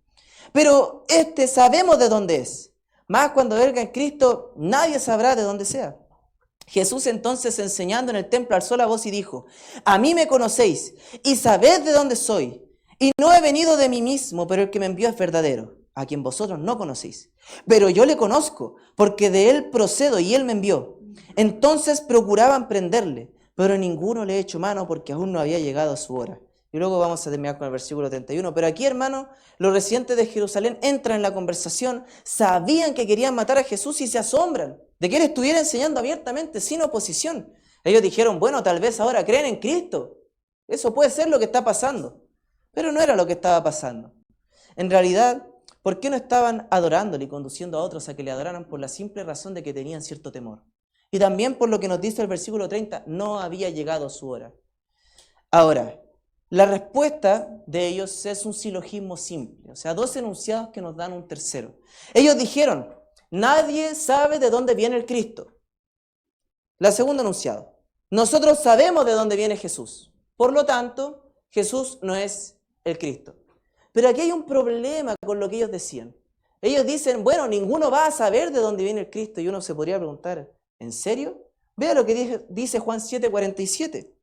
Pero sabemos de dónde es. Más cuando venga en Cristo, nadie sabrá de dónde sea. Jesús entonces, enseñando en el templo, alzó la voz y dijo, a mí me conocéis y sabéis de dónde soy. Y no he venido de mí mismo, pero el que me envió es verdadero, a quien vosotros no conocéis. Pero yo le conozco, porque de él procedo y él me envió. Entonces procuraban prenderle, pero ninguno le echó mano porque aún no había llegado su hora. Y luego vamos a terminar con el versículo 31. Pero aquí, hermano, los residentes de Jerusalén entran en la conversación, sabían que querían matar a Jesús y se asombran de que él estuviera enseñando abiertamente, sin oposición. Ellos dijeron, bueno, tal vez ahora creen en Cristo. Eso puede ser lo que está pasando. Pero no era lo que estaba pasando. En realidad, ¿por qué no estaban adorándole y conduciendo a otros a que le adoraran? Por la simple razón de que tenían cierto temor. Y también por lo que nos dice el versículo 30, no había llegado su hora. Ahora, la respuesta de ellos es un silogismo simple, o sea, dos enunciados que nos dan un tercero. Ellos dijeron, nadie sabe de dónde viene el Cristo. La segunda enunciado, nosotros sabemos de dónde viene Jesús. Por lo tanto, Jesús no es el Cristo. Pero aquí hay un problema con lo que ellos decían. Ellos dicen, bueno, ninguno va a saber de dónde viene el Cristo. Y uno se podría preguntar, ¿en serio? Vea lo que dice Juan 7:47.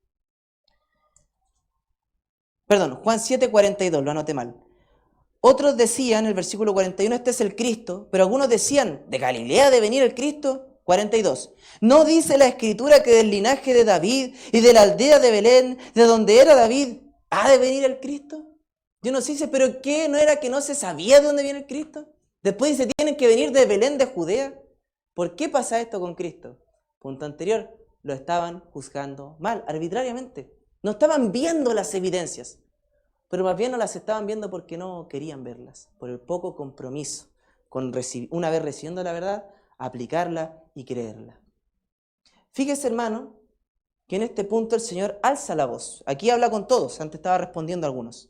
Perdón, Juan 7:42, lo anoté mal. Otros decían, en el versículo 41, este es el Cristo, pero algunos decían, ¿de Galilea de venir el Cristo? 42. ¿No dice la Escritura que del linaje de David y de la aldea de Belén, de donde era David, ha de venir el Cristo? Yo no sé, pero ¿qué? ¿No era que no se sabía de dónde viene el Cristo? Después dice, tienen que venir de Belén de Judea. ¿Por qué pasa esto con Cristo? Punto anterior, lo estaban juzgando mal, arbitrariamente. No estaban viendo las evidencias, pero más bien no las estaban viendo porque no querían verlas, por el poco compromiso con una vez recibiendo la verdad, aplicarla y creerla. Fíjese, hermano, que en este punto el Señor alza la voz. Aquí habla con todos, antes estaba respondiendo a algunos.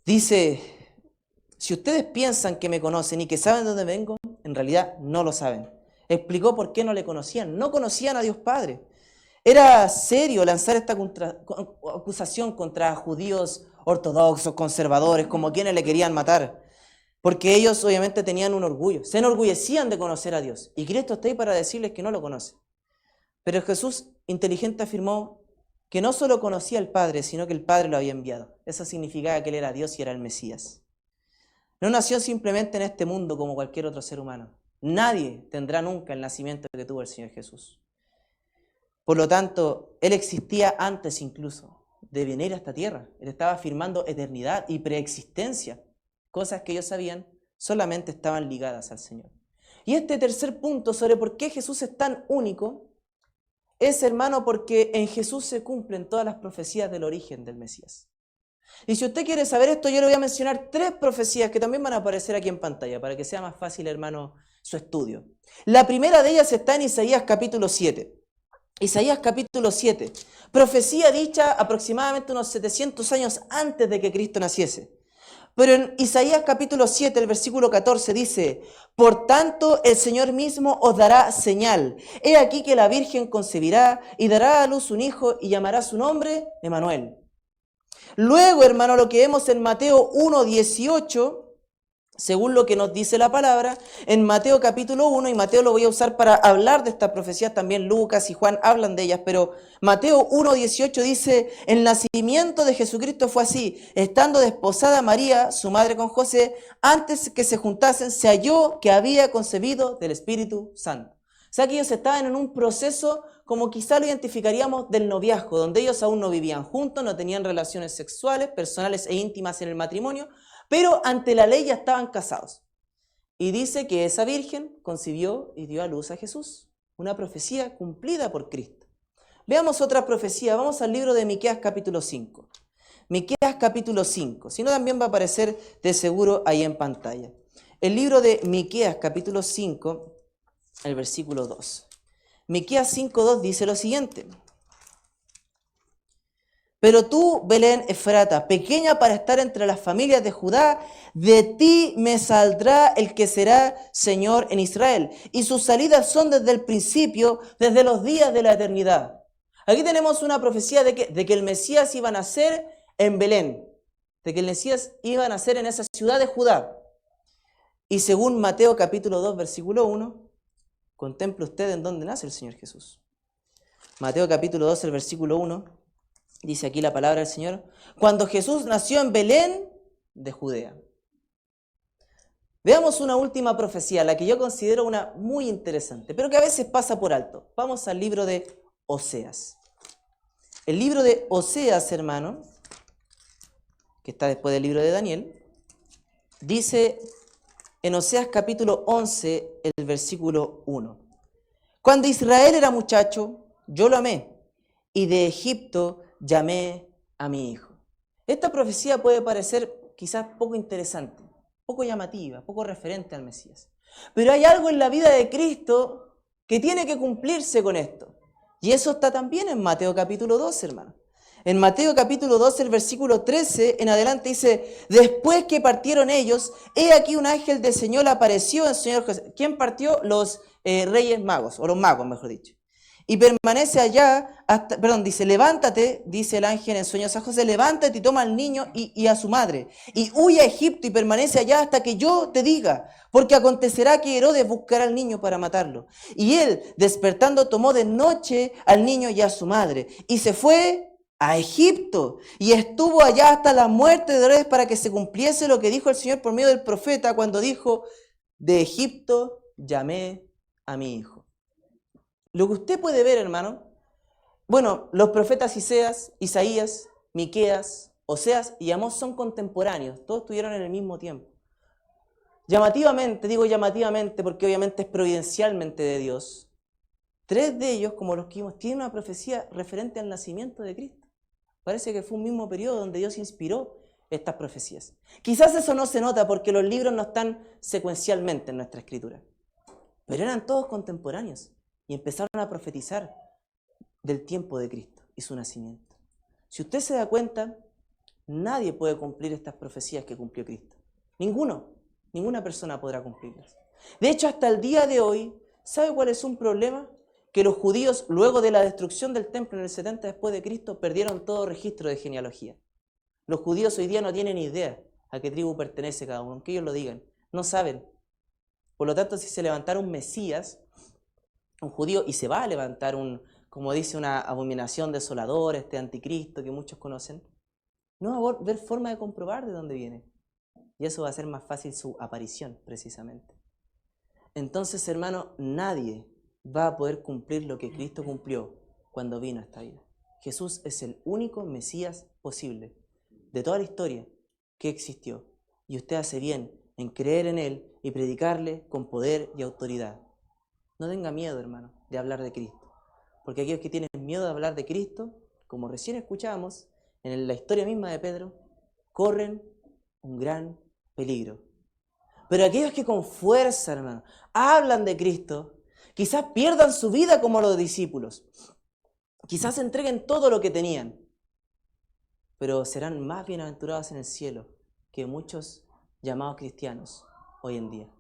Dice, si ustedes piensan que me conocen y que saben de dónde vengo, en realidad no lo saben. Explicó por qué no le conocían. No conocían a Dios Padre. Era serio lanzar esta acusación contra judíos ortodoxos, conservadores, como quienes le querían matar. Porque ellos obviamente tenían un orgullo. Se enorgullecían de conocer a Dios. Y Cristo está ahí para decirles que no lo conoce. Pero Jesús inteligente afirmó que no solo conocía al Padre, sino que el Padre lo había enviado. Eso significaba que Él era Dios y era el Mesías. No nació simplemente en este mundo como cualquier otro ser humano. Nadie tendrá nunca el nacimiento que tuvo el Señor Jesús. Por lo tanto, Él existía antes incluso de venir a esta tierra. Él estaba afirmando eternidad y preexistencia. Cosas que ellos sabían solamente estaban ligadas al Señor. Y este tercer punto sobre por qué Jesús es tan único es, hermano, porque en Jesús se cumplen todas las profecías del origen del Mesías. Y si usted quiere saber esto, yo le voy a mencionar 3 profecías que también van a aparecer aquí en pantalla para que sea más fácil, hermano, su estudio. La primera de ellas está en Isaías capítulo 7. Isaías capítulo 7, profecía dicha aproximadamente unos 700 años antes de que Cristo naciese. Pero en Isaías capítulo 7, el versículo 14 dice, por tanto el Señor mismo os dará señal. He aquí que la Virgen concebirá y dará a luz un hijo y llamará su nombre Emmanuel. Luego, hermano, lo que vemos en Mateo 1:18, según lo que nos dice la palabra, en Mateo capítulo 1, y Mateo lo voy a usar para hablar de estas profecías, también Lucas y Juan hablan de ellas, pero Mateo 1:18 dice, el nacimiento de Jesucristo fue así, estando desposada María, su madre con José, antes que se juntasen, se halló que había concebido del Espíritu Santo. O sea que ellos estaban en un proceso como quizá lo identificaríamos del noviazgo, donde ellos aún no vivían juntos, no tenían relaciones sexuales, personales e íntimas en el matrimonio, pero ante la ley ya estaban casados. Y dice que esa virgen concibió y dio a luz a Jesús. Una profecía cumplida por Cristo. Veamos otra profecía. Vamos al libro de Miqueas capítulo 5. Miqueas capítulo 5. Si no, también va a aparecer de seguro ahí en pantalla. El libro de Miqueas capítulo 5, el versículo 2. Miqueas 5:2 dice lo siguiente. Pero tú, Belén Efrata, pequeña para estar entre las familias de Judá, de ti me saldrá el que será Señor en Israel. Y sus salidas son desde el principio, desde los días de la eternidad. Aquí tenemos una profecía de que el Mesías iba a nacer en Belén, de que el Mesías iba a nacer en esa ciudad de Judá. Y según Mateo capítulo 2, versículo 1, contemple usted en dónde nace el Señor Jesús. Mateo capítulo 2, el versículo 1. Dice aquí la palabra del Señor, cuando Jesús nació en Belén de Judea. Veamos una última profecía, la que yo considero una muy interesante, pero que a veces pasa por alto. Vamos al libro de Oseas. El libro de Oseas, hermano, que está después del libro de Daniel, dice en Oseas capítulo 11, el versículo 1. Cuando Israel era muchacho, yo lo amé, y de Egipto llamé a mi hijo. Esta profecía puede parecer quizás poco interesante, poco llamativa, poco referente al Mesías. Pero hay algo en la vida de Cristo que tiene que cumplirse con esto. Y eso está también en Mateo capítulo 12, hermano. En Mateo capítulo 12, el versículo 13 en adelante dice, después que partieron ellos, he aquí un ángel del Señor apareció en Señor José. ¿Quién partió? Los reyes magos, o los magos, mejor dicho. Y permanece allá, dice, levántate, dice el ángel en sueños a José, levántate y toma al niño y a su madre, y huye a Egipto y permanece allá hasta que yo te diga, porque acontecerá que Herodes buscará al niño para matarlo. Y él, despertando, tomó de noche al niño y a su madre, y se fue a Egipto, y estuvo allá hasta la muerte de Herodes para que se cumpliese lo que dijo el Señor por medio del profeta, cuando dijo, de Egipto llamé a mi hijo. Lo que usted puede ver, hermano, bueno, los profetas Isaías, Miqueas, Oseas y Amós son contemporáneos, todos estuvieron en el mismo tiempo. Llamativamente, digo llamativamente porque obviamente es providencialmente de Dios, 3 de ellos, como los que vimos, tienen una profecía referente al nacimiento de Cristo. Parece que fue un mismo periodo donde Dios inspiró estas profecías. Quizás eso no se nota porque los libros no están secuencialmente en nuestra escritura, pero eran todos contemporáneos y empezaron a profetizar del tiempo de Cristo y su nacimiento. Si usted se da cuenta, nadie puede cumplir estas profecías que cumplió Cristo. Ninguna persona podrá cumplirlas. De hecho, hasta el día de hoy, ¿sabe cuál es un problema? Que los judíos, luego de la destrucción del templo en el 70 después de Cristo, perdieron todo registro de genealogía. Los judíos hoy día no tienen idea a qué tribu pertenece cada uno, aunque ellos lo digan. No saben. Por lo tanto, si se levantara un Mesías, un judío, y se va a levantar como dice, una abominación desoladora, este anticristo que muchos conocen, no va a haber forma de comprobar de dónde viene. Y eso va a hacer más fácil su aparición, precisamente. Entonces, hermano, nadie va a poder cumplir lo que Cristo cumplió cuando vino a esta vida. Jesús es el único Mesías posible de toda la historia que existió. Y usted hace bien en creer en Él y predicarle con poder y autoridad. No tenga miedo, hermano, de hablar de Cristo. Porque aquellos que tienen miedo de hablar de Cristo, como recién escuchábamos en la historia misma de Pedro, corren un gran peligro. Pero aquellos que con fuerza, hermano, hablan de Cristo, quizás pierdan su vida como los discípulos. Quizás entreguen todo lo que tenían. Pero serán más bienaventurados en el cielo que muchos llamados cristianos hoy en día.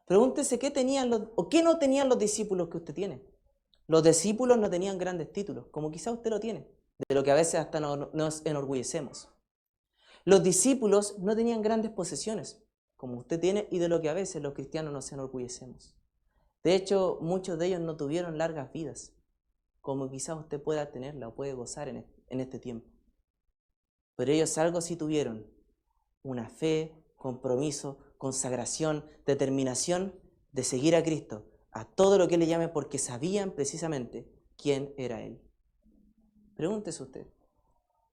Pregúntese qué tenían o qué no tenían los discípulos que usted tiene. Los discípulos no tenían grandes títulos, como quizás usted lo tiene, de lo que a veces hasta nos enorgullecemos. Los discípulos no tenían grandes posesiones, como usted tiene, y de lo que a veces los cristianos nos enorgullecemos. De hecho, muchos de ellos no tuvieron largas vidas, como quizás usted pueda tenerla o puede gozar en este tiempo. Pero ellos algo sí tuvieron, una fe, compromiso, consagración, determinación de seguir a Cristo, a todo lo que Él le llame, porque sabían precisamente quién era Él. Pregúntese usted,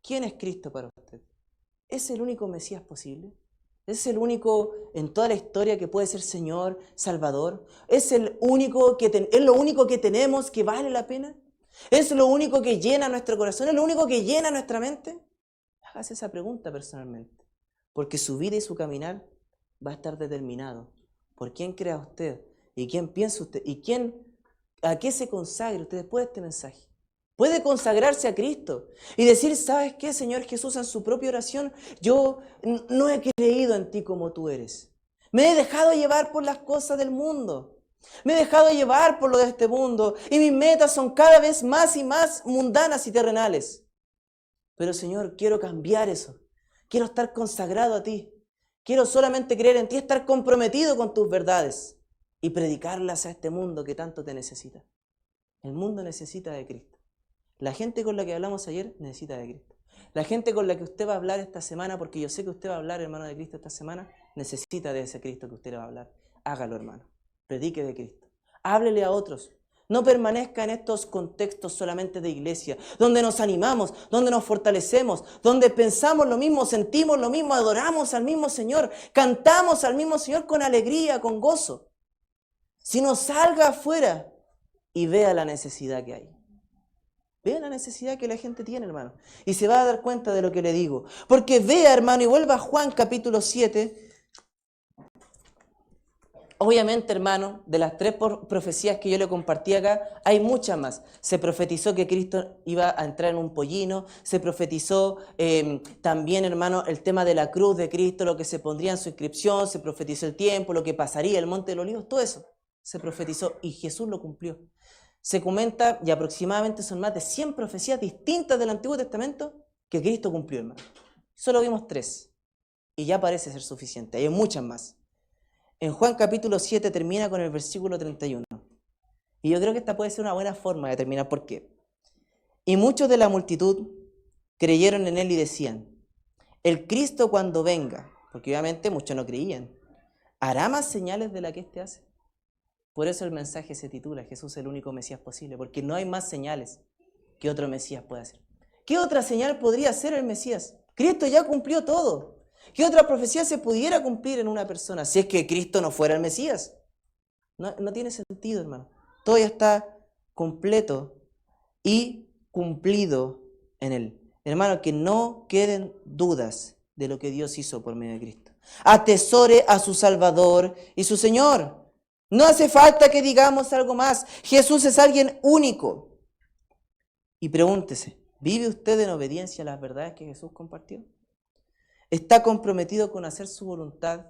¿quién es Cristo para usted? ¿Es el único Mesías posible? ¿Es el único en toda la historia que puede ser Señor, Salvador? ¿Es lo único que tenemos que vale la pena? ¿Es lo único que llena nuestro corazón? ¿Es lo único que llena nuestra mente? Hágase esa pregunta personalmente, porque su vida y su caminar va a estar determinado por quién crea usted y quién piensa usted y a qué se consagre usted después de este mensaje. Puede consagrarse a Cristo y decir, ¿sabes qué, Señor Jesús? En su propia oración, yo no he creído en ti como tú eres. Me he dejado llevar por las cosas del mundo. Me he dejado llevar por lo de este mundo y mis metas son cada vez más y más mundanas y terrenales. Pero, Señor, quiero cambiar eso. Quiero estar consagrado a ti. Quiero solamente creer en ti, estar comprometido con tus verdades y predicarlas a este mundo que tanto te necesita. El mundo necesita de Cristo. La gente con la que hablamos ayer necesita de Cristo. La gente con la que usted va a hablar esta semana, porque yo sé que usted va a hablar, hermano, de Cristo esta semana, necesita de ese Cristo que usted le va a hablar. Hágalo, hermano. Predique de Cristo. Háblele a otros. No permanezca en estos contextos solamente de iglesia, donde nos animamos, donde nos fortalecemos, donde pensamos lo mismo, sentimos lo mismo, adoramos al mismo Señor, cantamos al mismo Señor con alegría, con gozo. Sino salga afuera y vea la necesidad que hay. Vea la necesidad que la gente tiene, hermano. Y se va a dar cuenta de lo que le digo. Porque vea, hermano, y vuelva a Juan capítulo 7. Obviamente, hermano, de las 3 profecías que yo le compartí acá, hay muchas más. Se profetizó que Cristo iba a entrar en un pollino. Se profetizó también, hermano, el tema de la cruz de Cristo, lo que se pondría en su inscripción. Se profetizó el tiempo, lo que pasaría, el monte de los olivos, todo eso se profetizó y Jesús lo cumplió. Se comenta, y aproximadamente son más de 100 profecías distintas del Antiguo Testamento que Cristo cumplió, hermano. Solo vimos 3 y ya parece ser suficiente. Hay muchas más. En Juan capítulo 7 termina con el versículo 31. Y yo creo que esta puede ser una buena forma de terminar. ¿Por qué? Y muchos de la multitud creyeron en él y decían, el Cristo cuando venga, porque obviamente muchos no creían, ¿hará más señales de las que éste hace? Por eso el mensaje se titula Jesús el único Mesías posible, porque no hay más señales que otro Mesías pueda hacer. ¿Qué otra señal podría hacer el Mesías? Cristo ya cumplió todo. ¿Qué otra profecía se pudiera cumplir en una persona si es que Cristo no fuera el Mesías? No tiene sentido, hermano. Todo ya está completo y cumplido en Él. Hermano, que no queden dudas de lo que Dios hizo por medio de Cristo. Atesore a su Salvador y su Señor. No hace falta que digamos algo más. Jesús es alguien único. Y pregúntese, ¿vive usted en obediencia a las verdades que Jesús compartió? ¿Está comprometido con hacer su voluntad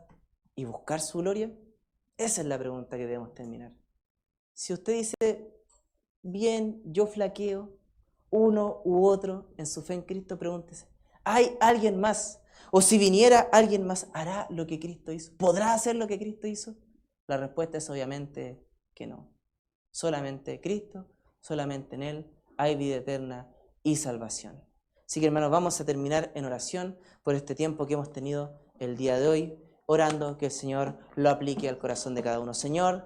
y buscar su gloria? Esa es la pregunta que debemos terminar. Si usted dice, bien, yo flaqueo, uno u otro en su fe en Cristo, pregúntese, ¿hay alguien más? O si viniera alguien más, ¿hará lo que Cristo hizo? ¿Podrá hacer lo que Cristo hizo? La respuesta es obviamente que no. Solamente Cristo, solamente en Él hay vida eterna y salvación. Así que hermanos, vamos a terminar en oración por este tiempo que hemos tenido el día de hoy, orando que el Señor lo aplique al corazón de cada uno. Señor,